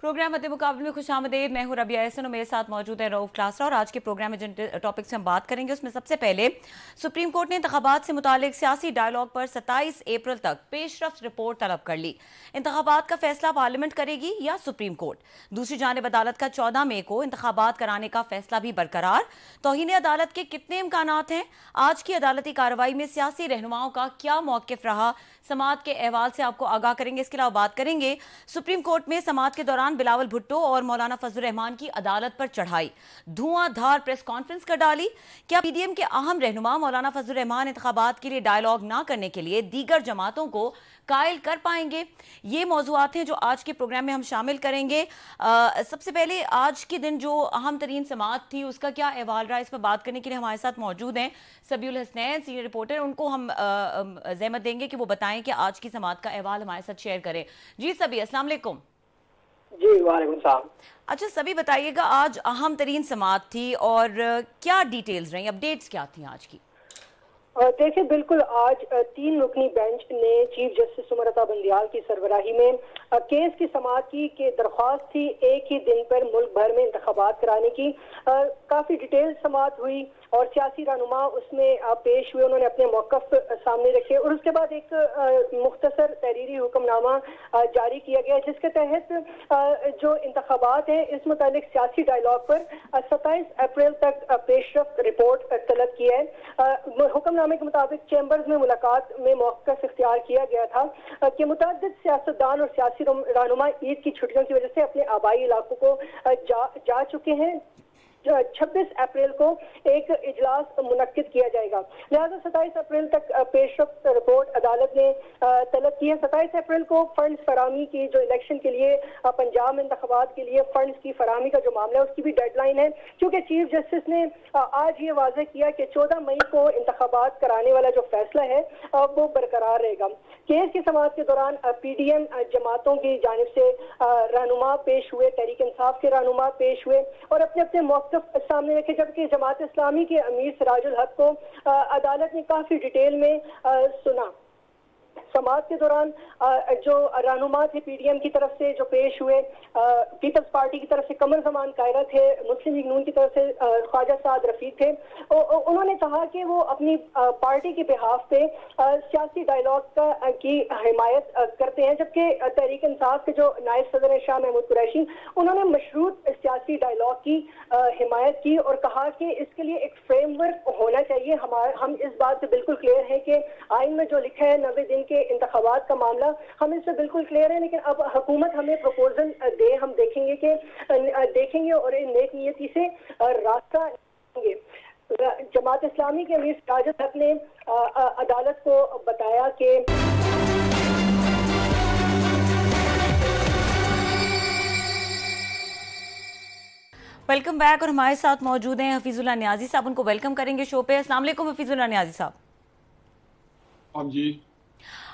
Programme मध्य मुकाबले में खुश आमदेद। मैं हूं रबिया एहसन और मेरे साथ मौजूद है रऊफ क्लासरा। और आज के प्रोग्राम में जिन टॉपिक से हम बात करेंगे उसमें सबसे पहले सुप्रीम कोर्ट ने इंतखाबात से मुतालिक सियासी डायलॉग पर 27 अप्रैल तक पेशरफ्त रिपोर्ट तलब कर ली। इंतखाबात का फैसला पार्लियामेंट करेगी या सुप्रीम कोर्ट। दूसरी जानिब अदालत का 14 मई को इंतखाबात कराने का फैसला भी बरकरार। तौहीन अदालत के कितने इम्कानात हैं। आज की अदालती कार्रवाई में सियासी रहनुमाओं का क्या मौक़िफ़ रहा, समात के अहवाल से आपको आगाह करेंगे। इसके अलावा बात करेंगे सुप्रीम कोर्ट में समात के दौरान बिलावल भुट्टो और मौलाना फजलुर रहमान की अदालत पर चढ़ाई, धुआंधार प्रेस कॉन्फ्रेंस कर डाली। क्या पीडीएम के अहम रहनुमा मौलाना फजलुर रहमान इंतखाबात के लिए डायलॉग ना करने के लिए दीगर जमातों को कायल कर पाएंगे? ये मौजूआत हैं जो आज के प्रोग्राम में हम शामिल करेंगे। सबसे पहले आज के दिन जो अहम तरीन समात थी उसका क्या अहवाल रहा, इस पर बात करने के लिए हमारे साथ मौजूद हैं सबीउल हसनैन, सीनियर रिपोर्टर। उनको हम जहमत देंगे कि वो बताएं कि आज की समात का अहवाल हमारे साथ शेयर करें। जी सभी, अस्सलाम वालेकुम। जी वालेकुम सलाम। अच्छा सभी बताइएगा, आज अहम तरीन समात थी और क्या डिटेल्स रही, अपडेट्स क्या थी आज की? देखिए, बिल्कुल आज 3 रुकनी बेंच ने चीफ जस्टिस उमर अता बंदियाल की सरबराही में केस की समाअत की कि दरख्वास्त थी एक ही दिन पर मुल्क भर में इंतखाबात कराने की। काफी डिटेल समाअत हुई और सियासी रहनुमा उसमें पेश हुए, उन्होंने अपने मौक़िफ़ सामने रखे और उसके बाद एक मुख्तसर तहरीरी हुक्मनामा जारी किया गया जिसके तहत जो इंतखाबात हैं इस मुतालिक सियासी डायलॉग पर 27 अप्रैल तक पेशरफ्त रिपोर्ट तलब की है। हुक्मनामे के मुताबिक चैम्बर्स में मुलाकात में मौक़िफ़ इख्तियार किया गया था कि मुतअद्दिद सियासतदान और सियासी रहनुमा ईद की छुट्टियों की वजह से अपने आबाई इलाकों को जा चुके हैं। 26 अप्रैल को एक इजलास मुनक्किद किया जाएगा, लिहाजा 27 अप्रैल तक पेशरफ्त रिपोर्ट अदालत ने तलब की है। 27 अप्रैल को फंड्स फरामी की, जो इलेक्शन के लिए पंजाब में इंतखाबात के लिए फंड्स की फरामी का जो मामला है उसकी भी डेडलाइन है, क्योंकि चीफ जस्टिस ने आज ये वाज़ेह किया कि 14 मई को इंतखाबात कराने वाला जो फैसला है वो बरकरार रहेगा। केस की समाअत के दौरान पीडीएम जमातों की जानिब से रहनुमा पेश हुए, तहरीक इंसाफ के रहनुमा पेश हुए और अपने अपने मौक़िफ़ सामने रखे, जबकि जमात इस्लामी के अमीर सिराजुल हक को अदालत ने काफी डिटेल में सुना। समाअत के दौरान जो रहनुमा थे पीडीएम की तरफ से जो पेश हुए, पीपल्स पार्टी की तरफ से कमर जमान कायरा थे, मुस्लिम लीग नून की तरफ से ख्वाजा साद रफीक थे। उन्होंने कहा कि वो अपनी पार्टी के बिहाफ पे सियासी डायलॉग की हिमायत करते हैं, जबकि तहरीक इंसाफ के जो नायब सदर हैं शाह महमूद कुरैशी, उन्होंने मशरूत सियासी डायलॉग की हिमायत की और कहा कि इसके लिए एक फ्रेमवर्क होना चाहिए। हम इस बात से बिल्कुल क्लियर है कि आइन में जो लिखा है 90 दिन के इंतखाबात का मामला, हम इससे बिल्कुल क्लियर है, लेकिन अब हुकूमत हमें प्रपोजल दे, हम देखेंगे और इन नेक नियति से रास्ता देंगे। जमात इस्लामी के अमीर सिराजुल हक ने अदालत को बताया कि वेलकम बैक और हमारे साथ मौजूद हैं हफीजुल्लाह नियाजी साहब। उनको वेलकम करेंगे शो पे। अस्सलाम वालेकुम हफीजुल्लाह नियाजी साहब। हाँ जी।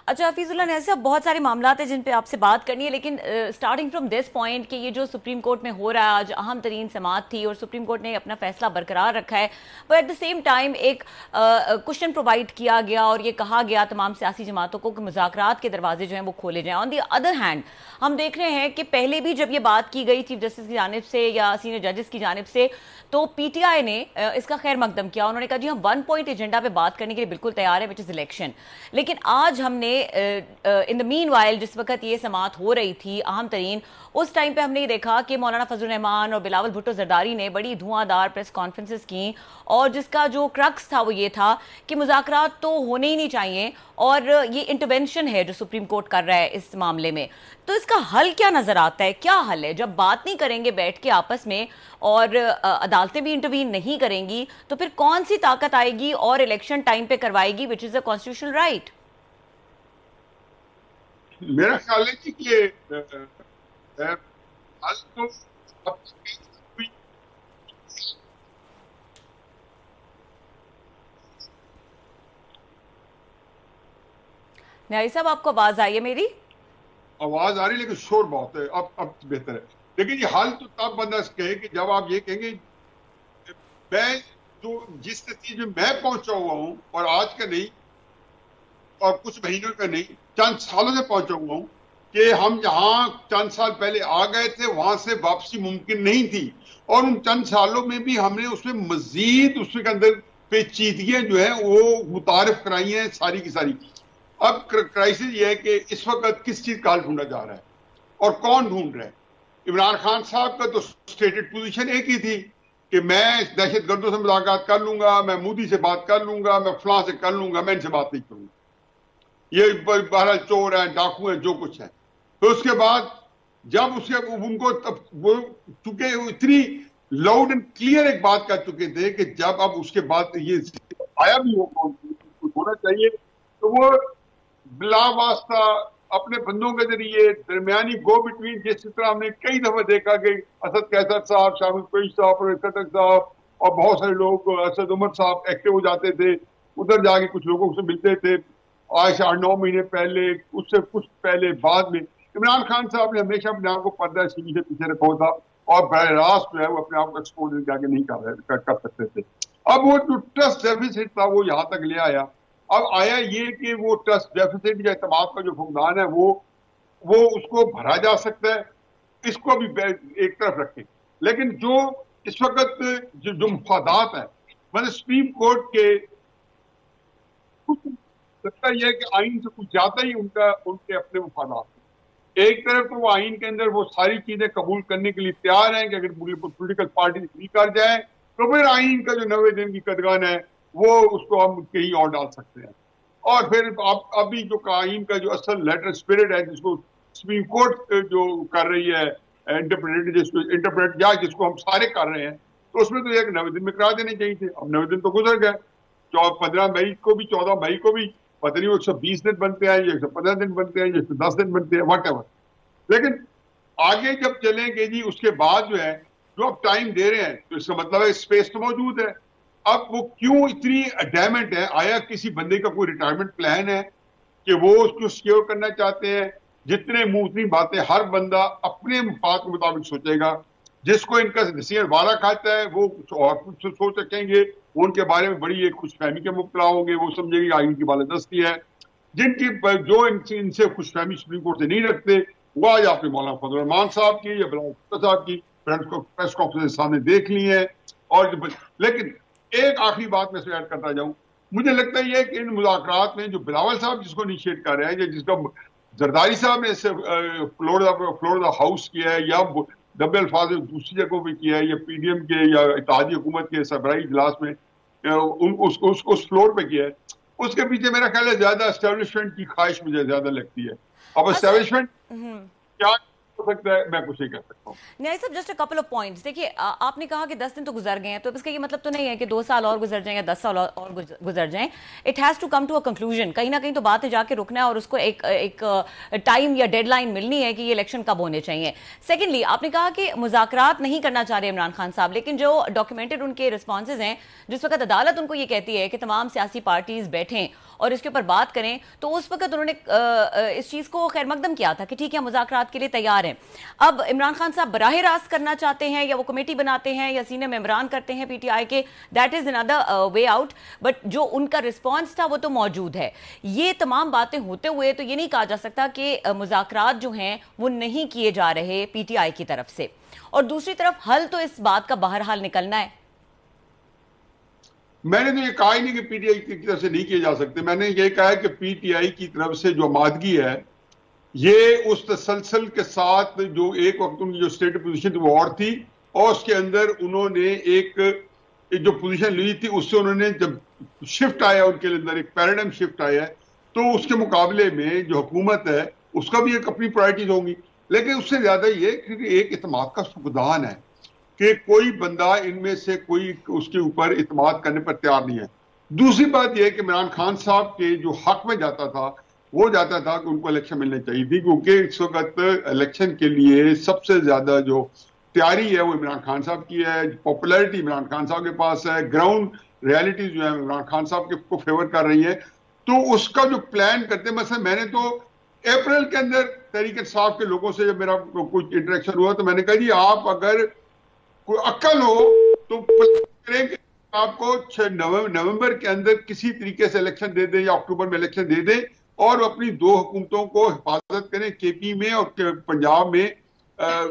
अच्छा हफीजुल्लाह नियाज़ी साहब, बहुत सारे मामला हैं जिन पे आपसे बात करनी है, लेकिन स्टार्टिंग फ्रॉम दिस पॉइंट कि ये जो सुप्रीम कोर्ट में हो रहा है, आज अहम तरीन समाअत थी और सुप्रीम कोर्ट ने अपना फैसला बरकरार रखा है, पर एट द सेम टाइम एक क्वेश्चन प्रोवाइड किया गया और ये कहा गया तमाम सियासी जमातों को कि मुज़ाकरात के दरवाजे जो हैं वो खोले जाएं। ऑन दी अदर हैंड हम देख रहे हैं कि पहले भी जब ये बात की गई चीफ जस्टिस की जानिब से या सीनियर जजेस की जानिब से, तो पीटीआई ने इसका खैर मकदम किया। उन्होंने कहा जी हम 1 पॉइंट एजेंडा पे बात करने के लिए बिल्कुल तैयार है, विच इज इलेक्शन। लेकिन आज हमने इन द मीन वाइल जिस वक्त ये समाअत हो रही थी अहम तरीन, उस टाइम पे हमने ये देखा कि मौलाना फजलुर रहमान और बिलावल भुट्टो जरदारी ने बड़ी धुआंधार प्रेस कॉन्फ्रेंसेस की और जिसका जो क्रक्स था वो ये था कि मुज़ाकरात तो होने ही नहीं चाहिए और ये इंटरवेंशन है जो सुप्रीम कोर्ट कर रहा है इस मामले में। तो इसका हल क्या नजर आता है? क्या हल है? जब बात नहीं करेंगे बैठ के आपस में और अदालतें भी इंटरवीन नहीं करेंगी, तो फिर कौन सी ताकत आएगी और इलेक्शन टाइम पे करवाएगी, which is a constitutional right? मेरा ख्याल है कि ये हल तो न्याई साहब, आपको आवाज आई है मेरी? आवाज आ रही, लेकिन शोर बहुत है। अब बेहतर है। लेकिन ये हल तो तब बंदा कहे कि जब आप ये कहेंगे मैं जो जिस नतीजे में मैं पहुंचा हुआ हूं और आज का नहीं और कुछ महीनों का नहीं, चंद सालों से पहुंचा हुआ हूं कि हम जहां चंद साल पहले आ गए थे वहां से वापसी मुमकिन नहीं थी, और उन चंद सालों में भी हमने उसमें मजीद उसके अंदर पेचीदगियां जो है वो मुतारिफ कराई हैं सारी की सारी। अब क्राइसिस ये है कि इस वक्त किस चीज का हल ढूंढा जा रहा है और कौन ढूंढ रहा है। इमरान खान साहब का तो स्टेटेड पोजीशन एक ही थी कि मैं दहशत गर्दों से मुलाकात कर लूंगा, मैं मोदी से बात कर लूंगा, मैं फलां से कर लूंगा, मैं इनसे बात नहीं करूंगा, ये बहरहाल चोर हैं, डाकू हैं, जो कुछ है। तो उसके बाद जब उसके उनको तब वो चूंकि इतनी लाउड एंड क्लियर एक बात कर चुके थे कि जब अब उसके बाद ये आया भी होना चाहिए तो वो बिला वास्ता अपने बंदों के जरिए दरमियानी गो बिटवीन, जिस तरह हमने कई दफा देखा कि असद कैसर साहब, शामिल कुरैशी साहब, खटक साहब और बहुत सारे लोग, असद उमर साहब एक्टिव हो जाते थे, उधर जाके कुछ लोगों से मिलते थे आज से 8-9 महीने पहले, उससे कुछ पहले, बाद में। इमरान खान साहब ने हमेशा अपने आप को पर्दा सीढ़ी से पीछे रखा था और बरह रास्त जो है वो अपने आप को एक्सपोज जाके नहीं कर सकते थे। अब वो जो ट्रस्ट डेफिसिट था वो यहाँ तक ले आया। अब आया ये कि वो ट्रस्ट डेफिसिट या एतमाद का जो फुकदान है वो उसको भरा जा सकता है, इसको भी एक तरफ रखें। लेकिन जो इस वक्त जो मुफादात है, मतलब सुप्रीम कोर्ट के लगता यह है कि आइन से कुछ ज्यादा ही उनके अपने मुफादात हैं। एक तरफ तो वो आइन के अंदर वो सारी चीजें कबूल करने के लिए तैयार हैं कि अगर पॉलिटिकल पार्टी फ्री कर जाए तो फिर आइन का जो 90 दिन की कदगान है वो उसको हम कहीं और डाल सकते हैं। और फिर आप अभी जो आइन का जो असल लेटर स्पिरिट है जिसको सुप्रीम कोर्ट जो कर रही है इंटरप्रेट या जिसको हम सारे कर रहे हैं, तो उसमें तो एक 90 दिन में करा देने चाहिए थे। अब 90 दिन तो गुजर गए, 15 मई को भी 14 मई को भी, पता नहीं 120 दिन बनते हैं, 115 दिन बनते हैं, 110 दिन बनते हैं, वट। लेकिन आगे जब चलेंगे जी उसके बाद जो है जो आप टाइम दे रहे हैं तो इसका मतलब है स्पेस तो मौजूद है। अब वो क्यों इतनी अडैमेंट है? आया किसी बंदे का कोई रिटायरमेंट प्लान है कि वो उसको सिक्योर करना चाहते हैं? जितने मुंह उतनी बातें, हर बंदा अपने मफाद के मुताबिक सोचेगा। जिसको इनका डिसीजन वारा खाता है वो कुछ और कुछ सोच सकेंगे, उनके बारे में बड़ी एक खुशफहमी के मुबतला होंगे, वो समझेंगे आइन की बालादस्ती है। जिनकी जो इनसे खुशफहमी सुप्रीम कोर्ट से नहीं रखते वो आज आपने मौलाना फजल रहमान साहब की या बिलावल भुट्टो साहब की प्रेस कॉन्फ्रेंस सामने देख ली है। और लेकिन एक आखिरी बात मैं ऐड करता जाऊं, मुझे लगता है कि इन मुलाकात में जो बिलावल साहब जिसको इनिशिएट कर रहे हैं, जिसका जरदारी साहब ने इससे फ्लोरिडा हाउस किया है या डबल अल्फाज दूसरी जगहों पर किया है, या पीडीएम के या इत्तेहादी हुकूमत के सरबराही इजलास में उस फ्लोर पे किया है, उसके पीछे मेरा ख्याल है ज्यादा एस्टेब्लिशमेंट की ख्वाहिश मुझे ज्यादा लगती है। अब एस्टेब्लिशमेंट क्या हो सकता है मैं कुछ नहीं कह सकता हूँ। नहीं सब just a couple of points. देखिए आपने कहा कि 10 दिन तो गुजर गए हैं, तो इसका ये मतलब तो नहीं है कि 2 साल और गुजर जाएं या 10 साल और गुजर जाएं। It has to come to a conclusion. कहीं ना कहीं तो बातें जाके रुकना है और उसको एक टाइम या डेडलाइन मिलनी है कि ये इलेक्शन कब होने चाहिए। सेकेंडली आपने कहा कि मुज़ाकरात नहीं करना चाह रहे इमरान खान साहब, लेकिन जो डॉक्यूमेंटेड उनके रिस्पॉन्सेज हैं, जिस वक्त अदालत उनको ये कहती है कि तमाम सियासी पार्टीज बैठें और इसके ऊपर बात करें, तो उस वक्त उन्होंने इस चीज को खैर मकदम किया था कि ठीक है मुज़ाकरात के लिए तैयार हैं। अब इमरान खान साहब बराह रास्त करना चाहते हैं या वो कमेटी बनाते हैं या सीनियर मेंबरान करते हैं पीटीआई के, that is another way out, but जो उनका रिस्पॉन्स था वो तो मौजूद है। ये तमाम बातें होते हुए तो ये नहीं कहा जा सकता कि मुज़ाकरात जो हैं वो नहीं किए जा रहे पीटीआई की तरफ से, और दूसरी तरफ हल तो इस बात का बहरहाल निकलना है। मैंने तो ये कहा ही नहीं कि पीटीआई की तरफ से नहीं किए जा सकते। मैंने ये कहा है कि पीटीआई की तरफ से जो आमादगी है ये उस तसलसल के साथ जो एक वक्त उनकी जो स्टेट पोजीशन थी वो और थी, और उसके अंदर उन्होंने एक जो पोजीशन ली थी उससे उन्होंने जब शिफ्ट आया उनके अंदर एक पैराडाइम शिफ्ट आया, तो उसके मुकाबले में जो हुकूमत है उसका भी एक अपनी प्रायोरिटीज होंगी। लेकिन उससे ज्यादा ये क्योंकि एक इत्मीनान का फुकदान है कि कोई बंदा इनमें से कोई उसके ऊपर इत्मीनान करने पर तैयार नहीं है। दूसरी बात यह कि इमरान खान साहब के जो हक में जाता था वो जाता था कि उनको इलेक्शन मिलनी चाहिए थी, क्योंकि इस वक्त इलेक्शन के लिए सबसे ज्यादा जो तैयारी है वो इमरान खान साहब की है, पॉपुलैरिटी इमरान खान साहब के पास है, ग्राउंड रियलिटी जो है इमरान खान साहब के को फेवर कर रही है। तो उसका जो प्लान करते, मतलब मैंने तो अप्रैल के अंदर तहरीक इंसाफ के लोगों से जब मेरा कुछ इंटरेक्शन हुआ तो मैंने कहा जी आप अगर कोई अक्ल हो तो करेंगे आपको 6 नवंबर के अंदर किसी तरीके से इलेक्शन दे दें या अक्टूबर में इलेक्शन दे दें, और अपनी दो हुकूमतों को हिफाजत करें, केपी में और पंजाब में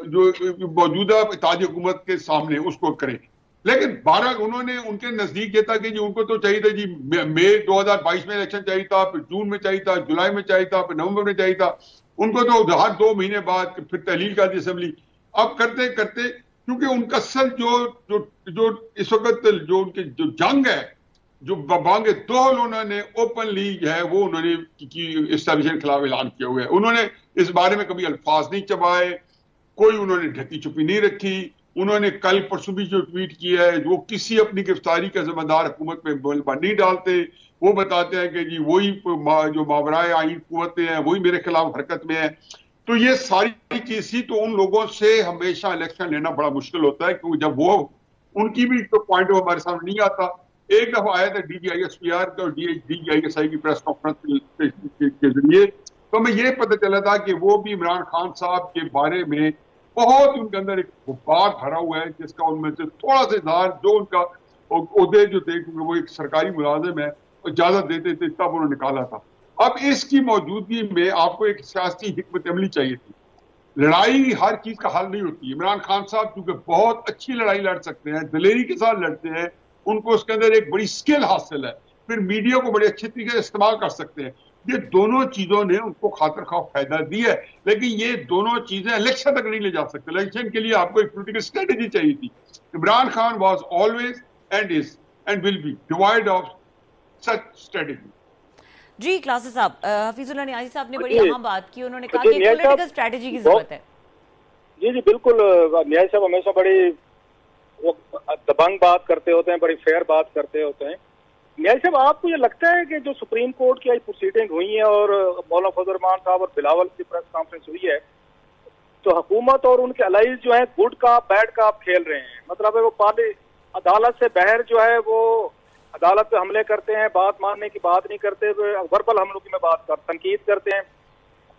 जो मौजूदा इत्तेहादी हुकूमत के सामने उसको करें। लेकिन 12 उन्होंने उनके नजदीक ये था कि जी उनको तो चाहिए था जी मई 2022 में इलेक्शन चाहिए था, फिर जून में चाहिए था, जुलाई में चाहिए था, फिर नवंबर में चाहिए था। उनको तो हर 2 महीने बाद फिर तहलील कर दी असेंबली। अब करते करते क्योंकि उनका असल जो इस वक्त जो उनकी जो जंग है, जो बांगे दोहल उन्होंने ओपनली है वो उन्होंने एस्टेब्लिशमेंट के खिलाफ ऐलान किया हुआ है। उन्होंने इस बारे में कभी अल्फाज नहीं चबाए, कोई उन्होंने ढकी छुपी नहीं रखी। उन्होंने कल परसों भी जो ट्वीट किया है, वो किसी अपनी गिरफ्तारी का जिम्मेदार हुकूमत में मलबा नहीं डालते। वो बताते हैं कि जी वही जो मावराए आईन कुव्वतें हैं वही मेरे खिलाफ हरकत में है। तो ये सारी चीज थी। तो उन लोगों से हमेशा इलेक्शन लेना बड़ा मुश्किल होता है, क्योंकि जब वो उनकी भी तो पॉइंट वो हमारे सामने नहीं आता। एक दफा आया था DGISPR का और DGISI की प्रेस कॉन्फ्रेंस के जरिए, तो हमें ये पता चला था कि वो भी इमरान खान साहब के बारे में बहुत उनके अंदर एक गुब्बार भरा हुआ है, जिसका उनमें से थोड़ा सा इजहार जो उनका ओहदे जो थे, क्योंकि वो एक सरकारी मुलाजिम है, इजाजत देते थे, तब उन्होंने निकाला था। अब इसकी मौजूदगी में आपको एक सियासी हिकमत अमली चाहिए थी। लड़ाई हर चीज का हल नहीं होती। इमरान खान साहब क्योंकि बहुत अच्छी लड़ाई लड़ सकते हैं, दिलेरी के साथ लड़ते हैं, उनको उसके अंदर एक बड़ी स्किल हासिल है, फिर मीडिया को बड़े अच्छे तरीके से इस्तेमाल कर सकते हैं। ये दोनों चीजों ने उनको खातिर खा फायदा दिया है, लेकिन ये दोनों चीजें इलेक्शन तक नहीं ले जा सकते। इलेक्शन के लिए आपको एक पोलिटिकल स्ट्रेटेजी चाहिए थी। Imran Khan was always and is and will be divide of such strategy. जी क्लासेस साहब, हफीजुल्लाह नियाज़ी साहब ने बड़ी अहम बात की। उन्होंने कहा कि पॉलिटिकल स्ट्रेटेजी की जरूरत है। जी जी बिल्कुल, न्याय साहब हमेशा बड़ी दबंग बात करते होते हैं, बड़ी फेयर बात करते होते हैं। न्याय साहब, आपको ये लगता है कि जो सुप्रीम कोर्ट की आज प्रोसीडिंग हुई है और मौलाना फजल रहमान साहब और बिलावल की प्रेस कॉन्फ्रेंस हुई है, तो हुकूमत और उनके अलाइज जो है गुड का बैड का आप खेल रहे हैं? मतलब है वो पार्टी अदालत से बहर जो है वो अदालत पे हमले करते हैं, बात मानने की बात नहीं करते, वर्बल हमलों की में बात कर तनकीद करते हैं,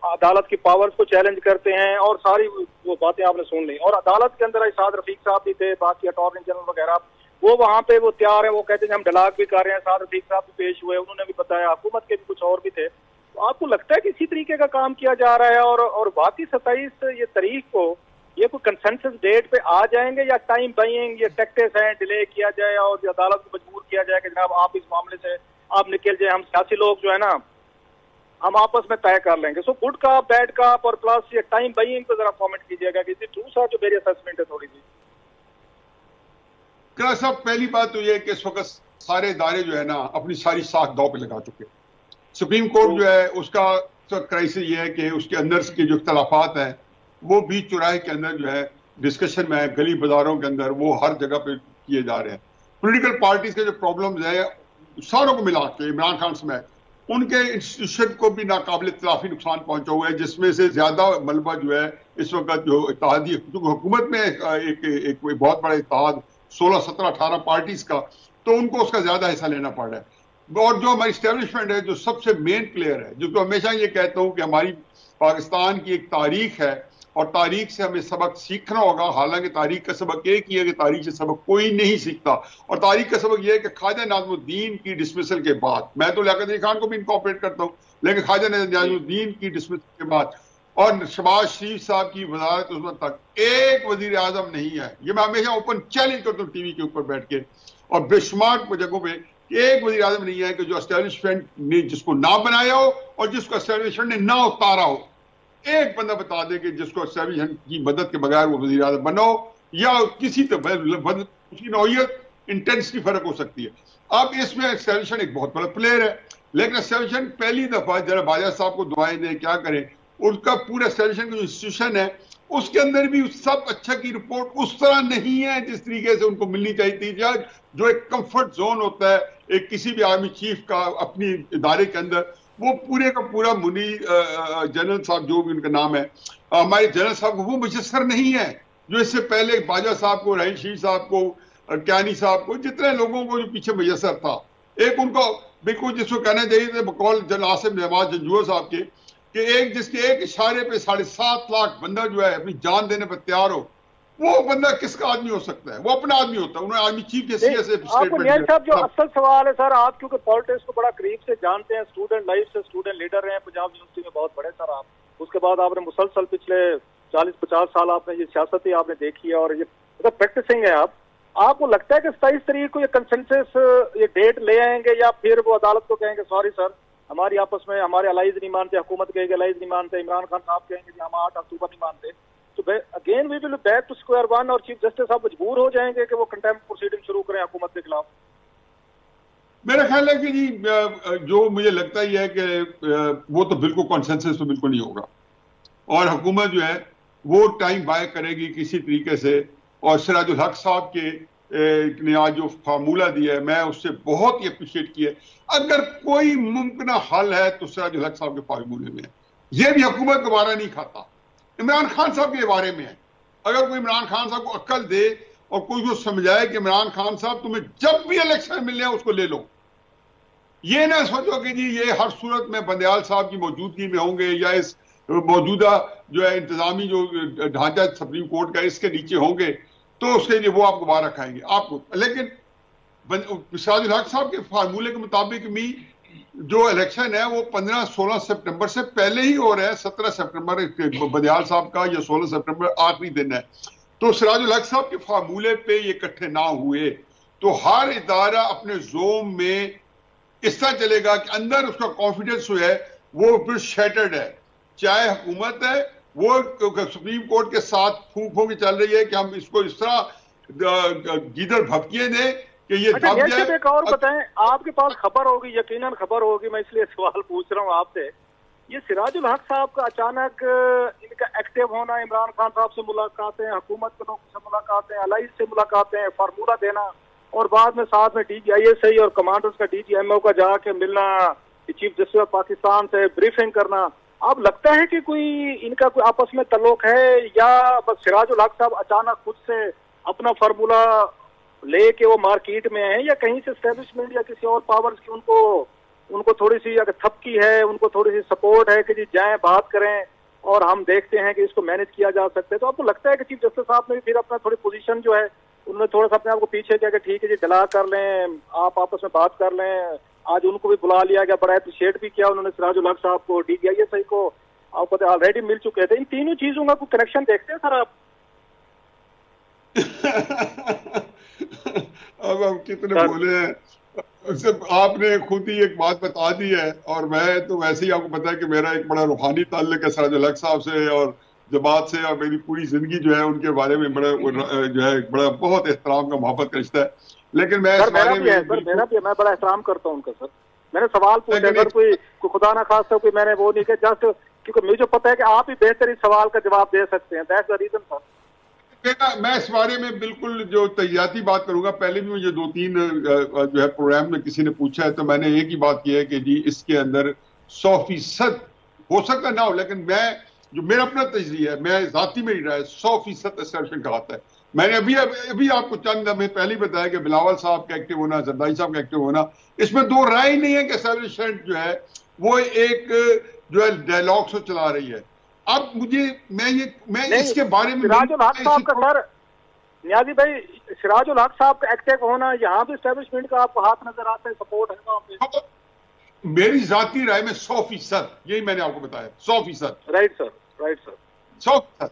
अदालत की पावर्स को चैलेंज करते हैं, और सारी वो बातें आपने सुन ली। और अदालत के अंदर साद रफीक साहब भी थे, बाकी अटॉर्नी जनरल वगैरह, वो वहां पे वो तैयार है, वो कहते हैं हम डलाक भी कर रहे हैं। साद रफीक साहब भी पेश हुए, उन्होंने भी बताया, हुकूमत के भी कुछ और भी थे। तो आपको लगता है कि इसी तरीके का काम किया जा रहा है और बाकी 27 ये तारीख को ये कोई कंसेंसस डेट पे आ जाएंगे, या टाइम बाइंग ये टैक्टिक्स हैं, डिले किया जाए और अदालत को मजबूर किया जाए कि जनाब आप इस मामले से आप निकल जाए, हम सियासी लोग जो है ना हम आपस में तय कर लेंगे। सो गुड का बैड का और प्लस ये टाइम बाइंग पे जरा कमेंट कीजिएगा कि ट्रू सा जो मेरी असेसमेंट है थोड़ी सी। क्या सब, पहली बात तो ये कि इस वक्त सारे इदारे जो है ना अपनी सारी साख दांव पे लगा चुके। सुप्रीम कोर्ट जो है उसका क्राइसिस ये है कि उसके अंदर के जो इख्तलाफात हैं वो बीच चौराहे के अंदर जो है डिस्कशन में है, गली बाजारों के अंदर वो हर जगह पे किए जा रहे हैं। पॉलिटिकल पार्टीज के जो प्रॉब्लम्स है सारों को मिला के इमरान खान समेत उनके इंस्टीट्यूशन को भी नाकाबिल इतलाफी नुकसान पहुंचा हुआ है, जिसमें से ज्यादा मलबा जो है इस वक्त जो इत्तेहादी हुकूमत में एक बहुत बड़ा इत्तेहाद 16, 17, 18 पार्टीज का, तो उनको उसका ज्यादा हिस्सा लेना पड़ रहा है। और जो हमारी स्टैब्लिशमेंट है जो सबसे मेन प्लेयर है, जो तो हमेशा ये कहता हूं कि हमारी पाकिस्तान की एक तारीख है और तारीख से हमें सबक सीखना होगा। हालांकि तारीख का सबक एक ही है कि तारीख से सबक कोई नहीं सीखता, और तारीख का सबक यह है कि ख्वाजा नाज़मुद्दीन की डिसमिसल के बाद, मैं तो लियाकत अली खान को भी इनकॉर्पोरेट करता हूं, लेकिन ख्वाजा नाज़मुद्दीन की डिसमिसल के बाद और शहबाज शरीफ साहब की वजारत उस वक्त तक एक वजीर आजम नहीं है। ये मैं हमेशा ओपन चैलेंज करता हूँ टीवी के ऊपर बैठ के और बेशुमार जगहों पे, एक वजीर आजम नहीं है कि जो एस्टेब्लिशमेंट ने जिसको ना बनाया हो और जिसको एस्टेब्लिशमेंट ने ना उतारा हो। एक बंदा बता दे कि जिसको एस्टेब्लिशमेंट की मदद के बगैर वो वजीर आजम बना हो, या किसी उसकी नौयत इंटेंसिटी फर्क हो सकती है। अब इसमें एस्टेब्लिशमेंट एक बहुत बड़ा प्लेयर है, लेकिन एस्टेब्लिशमेंट पहली दफा जरा बाजा साहब को दुआएं दें, क्या करें, उनका पूरा एस्टेब्लिशमेंट जो इंस्टीट्यूशन है उसके अंदर भी सब अच्छा की रिपोर्ट उस तरह नहीं है जिस तरीके से उनको मिलनी चाहिए थी। जो एक कंफर्ट जोन होता है एक किसी भी आर्मी चीफ का अपनी इदारे के अंदर, वो पूरे का पूरा मुनी जनरल साहब जो भी उनका नाम है, हमारे जनरल साहब को वो मुयस्सर नहीं है। जो इससे पहले बाजा साहब को, रहीम शीर साहब को, क्यानी साहब को, जितने लोगों को जो पीछे मुयस्सर था, एक उनको बिल्कुल जिसको कहना चाहिए था बकौल जनरल आसिम नवाज जंजूर साहब के, कि एक जिसके एक इशारे पे 7.5 लाख बंदा जो है अपनी जान देने पर तैयार हो, वो बंदा किसका आदमी हो सकता है? वो अपना आदमी होता है। उन्होंने आर्मी चीफ के सीए से आपको न्याय साहब, जो असल सवाल है सर, आप क्योंकि पॉलिटिक्स को बड़ा करीब से जानते हैं, स्टूडेंट लाइफ से स्टूडेंट लीडर रहे हैं पंजाब यूनिवर्सिटी में बहुत बड़े सर आप, उसके बाद आपने मुसलसल पिछले 40-50 साल आपने ये सियासत ही आपने देखी है और ये मतलब प्रैक्टिसिंग है आपको लगता है कि 27 तारीख को ये कंसेंसस ये डेट ले आएंगे या फिर वो अदालत को कहेंगे सॉरी सर हमारी आपस में हमारे अलाइज नहीं मानते, हुकूमत कहेगी अलाइज नहीं मानते, इमरान खान साहब कहेंगे कि हम 8 अक्टूबर नहीं मानते, तो again we will back to square one और चीफ जस्टिस साहब मजबूर हो जाएंगे कि वो कंटेम्प्ट प्रोसीडिंग शुरू करें हुकूमत के खिलाफ? मेरा ख्याल है कि जी जो मुझे लगता ही है कि वो तो बिल्कुल कॉन्सेंसस तो बिल्कुल नहीं होगा और हुकूमत जो है वो टाइम बाय करेगी किसी तरीके से। और सिराजुल हक साहब के ने आज जो फार्मूला दिया है मैं उससे बहुत ही अप्रिशिएट किया है। अगर कोई मुमकिन हल है तो सिराजुल हक साहब के फार्मूले में है। ये भी हुकूमत दोबारा नहीं खाता, इमरान खान साहब के बारे में है। अगर कोई इमरान खान साहब को अक्ल दे और कोई को समझाए कि इमरान खान साहब तुम्हें जब भी इलेक्शन मिलने उसको ले लो, ये ना सोचो कि जी ये हर सूरत में बंदयाल साहब की मौजूदगी में होंगे या इस मौजूदा जो है इंतजामी जो ढांचा सुप्रीम कोर्ट का इसके नीचे होंगे तो उसके लिए वो आपको बाहर रखाएंगे आपको। लेकिन सिराजुल हक साहब के फार्मूले के मुताबिक भी जो इलेक्शन है वो 15-16 सितंबर से पहले ही हो रहा है। 17 सितंबर बंदयाल साहब का या 16 सितंबर आखिरी दिन है। तो सिराजुल हक साहब के फार्मूले पे ये इकट्ठे ना हुए तो हर इदारा अपने जोम में इस तरह चलेगा कि अंदर उसका कॉन्फिडेंस जो है वो फिर शैटर्ड है। चाहे हुकूमत है वो सुप्रीम कोर्ट के साथ फूंक हो के चल रही है कि हम इसको इस तरह गीदड़ भपकिए दें कि ये दब जाए। एक और बताएं, आपके पास खबर होगी, यकीनन खबर होगी, मैं इसलिए सवाल पूछ रहा हूं आपसे, ये सिराजुल हक साहब का अचानक इनका एक्टिव होना, इमरान खान साहब से मुलाकातें, हुकूमत के लोगों से मुलाकातें, अलाइज से मुलाकातें, फार्मूला देना और बाद में साथ में DGISI और कमांडर्स का DGMO का जाके मिलना, चीफ जस्टिस ऑफ पाकिस्तान से ब्रीफिंग करना, आप लगता है कि कोई इनका कोई आपस में तल्लुक है या बस सिराजुल हक साहब अचानक खुद से अपना फार्मूला लेके वो मार्केट में है या कहीं से एस्टेब्लिशमेंट या किसी और पावर्स की उनको थोड़ी सी अगर थपकी है, उनको थोड़ी सी सपोर्ट है कि जी जाएं बात करें और हम देखते हैं कि इसको मैनेज किया जा सकता है? तो आपको लगता है कि चीफ जस्टिस साहब ने फिर अपना थोड़ी पोजीशन जो है उन्होंने थोड़ा सा अपने आप को पीछे किया कि ठीक है जी डला कर लें, आप आपस में बात कर लें? आज उनको भी बुला लिया गया, बड़ा अप्रिशिएट भी किया उन्होंने सिराजुल हक साहब को, DGISI को आपको ऑलरेडी मिल चुके थे। इन तीनों चीजों का कोई कनेक्शन देखते हैं सर आप? अब हम कितने बोले हैं, आपने खुद ही एक बात बता दी है और मैं तो वैसे ही आपको पता है कि मेरा एक बड़ा रूहानी ताल्लुक है सिराजुल हक साहब से और जमात से और मेरी पूरी जिंदगी जो है उनके बारे में बड़ा जो है बड़ा बहुत एहतराम का मोहब्बत का रिश्ता है। लेकिन मैं मेरा भी मैं बड़ा एहतराम करता हूँ उनका सर। मैंने सवाल पूछा अगर कोई खुदा ना खास्ता कोई मैंने वो नहीं किया, जस्ट क्योंकि मुझे पता है कि आप ही बेहतरीन सवाल का जवाब दे सकते हैं, दैट्स द रीजन सर। मैं इस बारे में बिल्कुल जो तैयारी बात करूंगा। पहले भी मुझे 2-3 जो है प्रोग्राम में किसी ने पूछा है तो मैंने एक ही बात की है कि जी इसके अंदर 100% हो सकता ना हो, लेकिन मैं जो मेरा अपना तजरिया है, मैं जाती मेरी राय 100% एस्टेब्लिशमेंट कराता है। मैंने अभी आपको चंद हमें पहले बताया कि बिलावल साहब का एक्टिव होना, जरदारी साहब का एक्टिव होना, इसमें दो राय ही नहीं है कि एस्टेब्लिशमेंट जो है वो एक जो है डायलॉग से चला रही है। अब मैं इसके बारे में सिराजुल हक साहब का सर, नियाजी भाई सिराजुल हक साहब का एक्टिव होना, यहाँ भी एस्टेब्लिशमेंट का आपको हाथ नजर आता है, सपोर्ट है वहाँ पे? मेरी जाती राय में 100%, यही मैंने आपको बताया 100%। Right sir, right sir, 100%।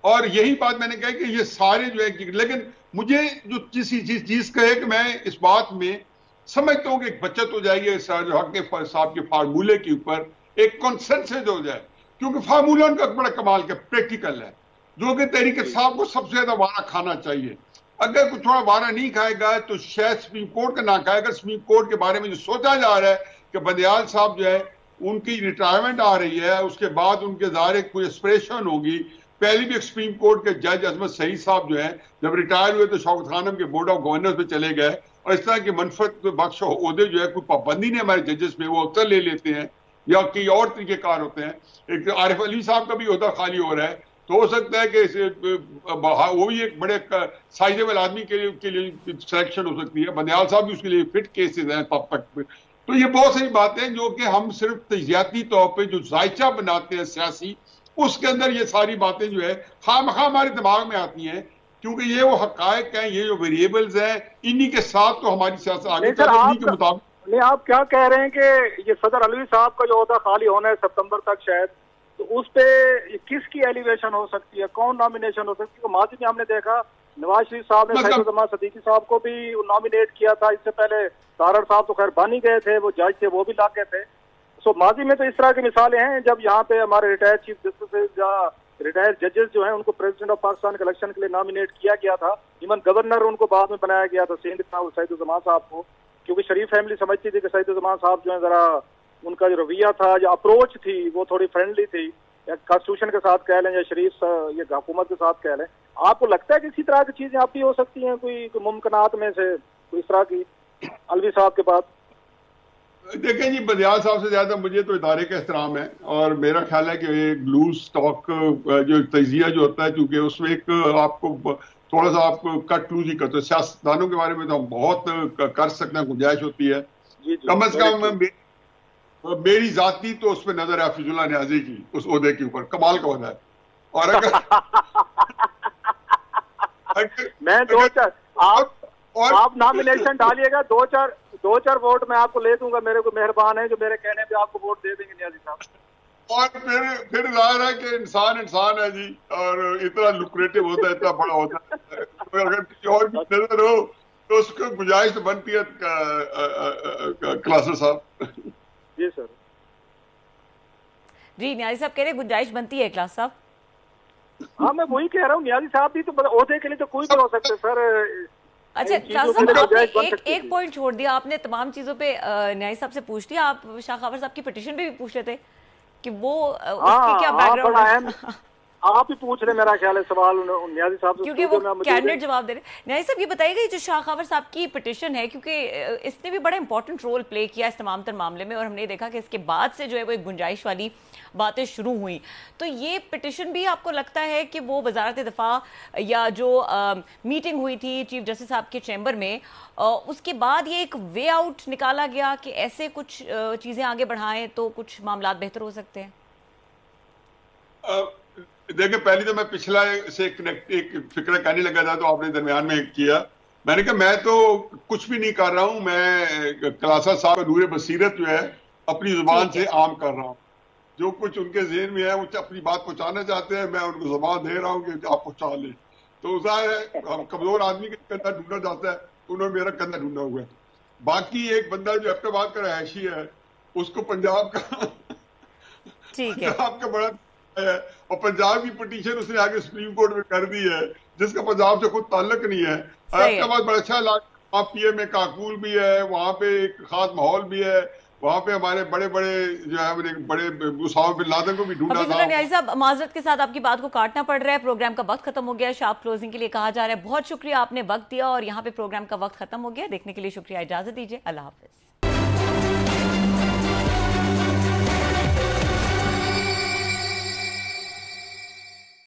और यही बात मैंने कही कि ये सारे जो है, लेकिन मुझे जो चीज कहे कि मैं इस बात में समझता हूं कि एक बचत हो जाएगी सिराजुल हक साहब के फार्मूले के ऊपर, एक कॉन्सेंसस हो जाए, क्योंकि फार्मूला उनका बड़ा कमाल का प्रैक्टिकल है, जो कि तहरीक साहब को सबसे ज्यादा वारा खाना चाहिए। अगर कुछ थोड़ा वारा नहीं खाएगा तो शायद सुप्रीम कोर्ट का ना खाएगा। सुप्रीम कोर्ट के बारे में जो सोचा जा रहा है कि बंदयाल साहब जो है उनकी रिटायरमेंट आ रही है, उसके बाद उनके ज़ाहिर कोई एस्पिरेशन होगी। पहले भी सुप्रीम कोर्ट के जज अजमत सईद साहब जो है जब रिटायर हुए तो शौकत खानम के बोर्ड ऑफ गवर्नर्स पे चले गए, और इस तरह के मनफत बख्श ओहदे जो है कोई पाबंदी नहीं हमारे जजेस में, वो अक्सर ले लेते हैं या कई और तरीकेकार होते हैं। एक आरिफ अली साहब का भी ओहदा खाली हो रहा है, तो हो सकता है कि वो भी एक बड़े साइजेबल आदमी के लिए सिलेक्शन हो सकती है। बंदयाल साहब भी उसके लिए फिट केसेज हैं तब तक। तो ये बहुत सारी बातें जो कि हम सिर्फ तजियाती तौर पे जो जायचा बनाते हैं सियासी, उसके अंदर ये सारी बातें जो है खामखा हमारे दिमाग में आती हैं क्योंकि ये वो हकायक हैं, ये जो वेरिएबल्स हैं, इन्हीं के साथ तो हमारी सियासत आगे नहीं सर, इन्हीं के मुताबिक। नहीं, आप क्या कह रहे हैं कि ये सदर अलवी साहब का जो ओहदा खाली होना है सितंबर तक शायद, तो उस पे किसकी एलिवेशन हो सकती है, कौन नॉमिनेशन हो सकती है? माजी में हमने देखा नवाज शरीफ साहब ने सैयद सदीकी साहब को भी नॉमिनेट किया था, इससे पहले तारड़ साहब तो खैर बन ही गए थे, वो जज थे, वो भी लाके थे। सो माजी में तो इस तरह की मिसालें हैं जब यहाँ पे हमारे रिटायर्ड चीफ जस्टिस या रिटायर्ड जजेस जो हैं उनको प्रेसिडेंट ऑफ पाकिस्तान के इलेक्शन के लिए नॉमिनेट किया गया था। इवन गवर्नर उनको बाद में बनाया गया था सिंध का, सैयद साहब को, क्योंकि शरीफ फैमिली समझती थी कि सैयद साहब जो है जरा उनका जो रवैया था, जो अप्रोच थी, वो थोड़ी फ्रेंडली थी, या कॉन्स्टिट्यूशन के साथ कह लें या शरीफ ये हुकूमत के साथ कह लें। आपको लगता है कि इसी तरह की चीजें आप भी हो सकती हैं कोई मुमकिनात में से, कोई इस तरह की अलवी साहब के बाद? देखें जी, बंदियाल साहब से ज्यादा मुझे तो इदारे का एहतराम है, और मेरा ख्याल है कि ये लूज स्टॉक जो तजिया जो होता है, क्योंकि उसमें एक आपको थोड़ा सा आप कट लूज ही करते हैं। सियासतदानों के बारे में तो हम बहुत कर सकते हैं, गुंजाइश होती है। कम अज कम मेरी जाती तो उस पर नजर है हफीजुल्लाह न्याजी की, उस ओहदे के ऊपर कमाल का ओहदा है। और अगर मैं आप नॉमिनेशन डालिएगा, दो चार वोट मैं आपको ले दूंगा, मेरे को मेहरबान है जो मेरे कहने पे आपको वोट दे देंगे न्याजी साहब। और फिर जाहिर है कि इंसान है जी, और इतना लुक्रेटिव होता है, इतना बड़ा होता है, तो अगर किसी और की नजर हो तो उसको गुंजाइश तो बनती है। क्लासर साहब। जी सर। जी न्याजी साहब कह रहे गुंजाइश बनती है क्लास साहब। हाँ, मैं वही कह रहा हूँ, न्याजी साहब भी तो ओहदे के लिए तो कोई भी हो सकते सर। अच्छा क्लास साहब, आपने एक पॉइंट छोड़ दिया, आपने तमाम चीजों पे न्याजी साहब से पूछ लिया, आप शाह खावर साहब की पिटीशन पे भी पूछ रहे थे कि वो उसकी क्या बैकग्राउंड है। आप ही पूछ रहे, मेरा ख्याल है सवाल न्याजी साहब से, क्योंकि वो कैंडिडेट जवाब दे रहे। न्याजी साहब ये बताइएगा जो शाह खावर साहब की पिटीशन है, क्योंकि इसने भी बड़ा इंपॉर्टेंट रोल प्ले किया इस तमाम तर मामले में, और हमने देखा कि इसके बाद से जो है वो एक गुंजाइश वाली बातें शुरू हुई, तो ये पिटीशन भी आपको लगता है कि वो वजारत दिफा या जो मीटिंग हुई थी चीफ जस्टिस साहब के चैम्बर में, उसके बाद ये एक वे आउट निकाला गया कि ऐसे कुछ चीजें आगे बढ़ाएं तो कुछ मामला बेहतर हो सकते हैं? देखिए, पहले तो मैं पिछला से एक फिक्र कहने लगा था, तो आपने दरमियान में किया। मैंने कहा मैं तो कुछ भी नहीं कर रहा हूं, मैं क्लासा साहब नूर बसीरत जो है अपनी जुबान से आम कर रहा हूं। जो कुछ उनके ज़हन में है वो अपनी बात पहुंचाना चाहते हैं, मैं उनको जुबान दे रहा हूं कि आप पहुंचा लें। तो जाहिर है हम कमजोर आदमी का कंधा ढूंढना चाहता है, उन्होंने मेरा कंधा ढूंढा हुआ है। बाकी एक बंदा जो एबटाबाद का रहायशी है, उसको पंजाब का बड़ा है, और पंजाब की पिटीशन उसने आगे सुप्रीम कोर्ट में कर दी है, जिसका पंजाब से खुद ताल्लुक नहीं है। एबटाबाद बड़ा अच्छा इलाका, वहाँ पीएम में काकूल भी है, वहाँ पे एक खास माहौल भी है, वहाँ पे हमारे बड़े बड़े जो है बड़े उसामा बिन लादेन को भी ढूंढा था। न्याजी साहब, माजरत के साथ आपकी बात को काटना पड़ रहा है, प्रोग्राम का वक्त खत्म हो गया है, शार्प क्लोजिंग के लिए कहा जा रहा है। बहुत शुक्रिया, आपने वक्त दिया और यहाँ पे प्रोग्राम का वक्त खत्म हो गया। देखने के लिए शुक्रिया, इजाजत दीजिए, अल्लाह हाफिज।